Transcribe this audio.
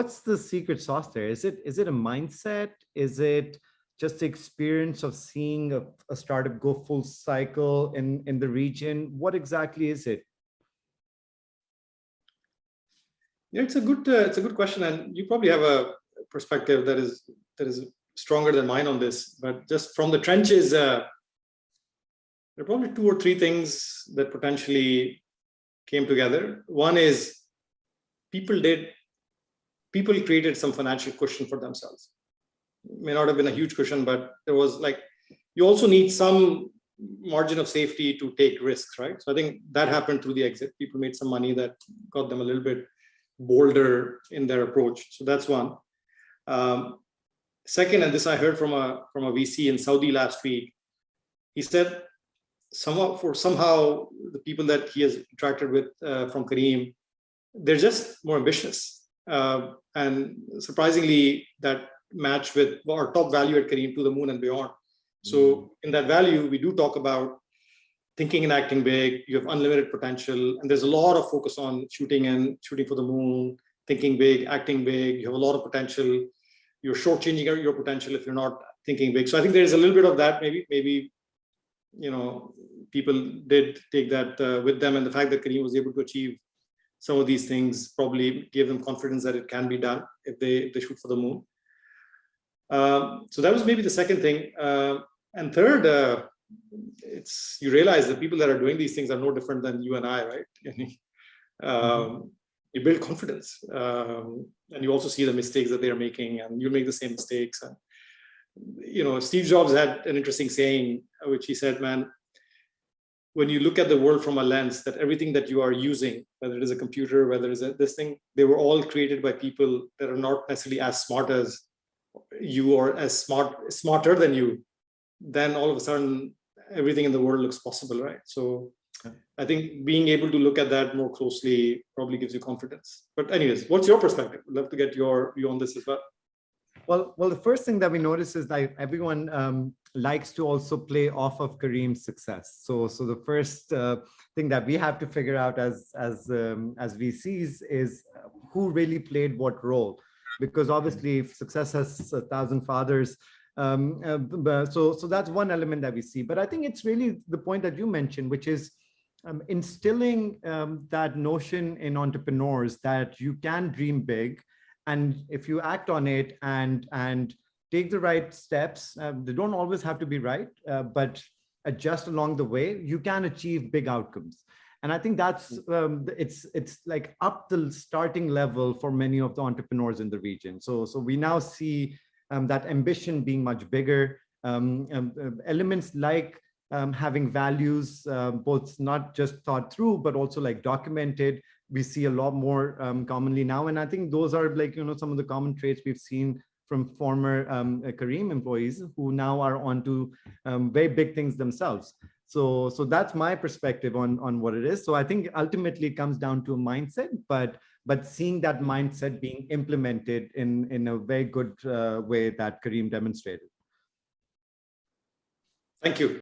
what's the secret sauce there? Is it a mindset? Is it just the experience of seeing a startup go full cycle in the region? What exactly is it? Yeah, it's a good question, and you probably have a perspective that is stronger than mine on this. But just from the trenches, there are probably two or three things that potentially came together. One is people created some financial cushion for themselves. It may not have been a huge cushion, but there was you also need some margin of safety to take risks, right? So I think that happened through the exit. People made some money that got them a little bit bolder in their approach. So that's one. Second, and this I heard from a VC in Saudi last week. He said somehow the people that he has interacted with from Careem, they're just more ambitious. And surprisingly, that match with our top value at Careem, to the moon and beyond. So in that value, we do talk about thinking and acting big. You have unlimited potential, and there's a lot of focus on shooting for the moon, thinking big, acting big. You have a lot of potential. You're shortchanging your potential if you're not thinking big. So I think there is a little bit of that. Maybe people did take that with them, and the fact that Careem was able to achieve some of these things probably gave them confidence that it can be done if they shoot for the moon. So that was maybe the second thing. And third, you realize that people that are doing these things are no different than you and I, right? You build confidence, and you also see the mistakes that they are making, and you make the same mistakes. And Steve Jobs had an interesting saying, which he said, man, when you look at the world from a lens, that everything that you are using, whether it is a computer, whether it is this thing, they were all created by people that are not necessarily as smart as you or as smarter than you. Then all of a sudden, everything in the world looks possible, right? So I think being able to look at that more closely probably gives you confidence. But anyways, what's your perspective? I'd love to get your view on this as well. Well, the first thing that we notice is that everyone likes to also play off of Careem's success. So the first thing that we have to figure out as VCs is who really played what role, because obviously if success has 1,000 fathers. So that's one element that we see. But I think it's really the point that you mentioned, which is instilling that notion in entrepreneurs that you can dream big. And if you act on it and take the right steps, they don't always have to be right, but adjust along the way, you can achieve big outcomes. And I think that's it's like up the starting level for many of the entrepreneurs in the region. So we now see that ambition being much bigger. Elements like having values, both not just thought through, but also like documented. We see a lot more commonly now. And I think those are some of the common traits we've seen from former Careem employees who now are onto very big things themselves. So that's my perspective on what it is. So I think ultimately it comes down to a mindset, but seeing that mindset being implemented in a very good way that Careem demonstrated. Thank you.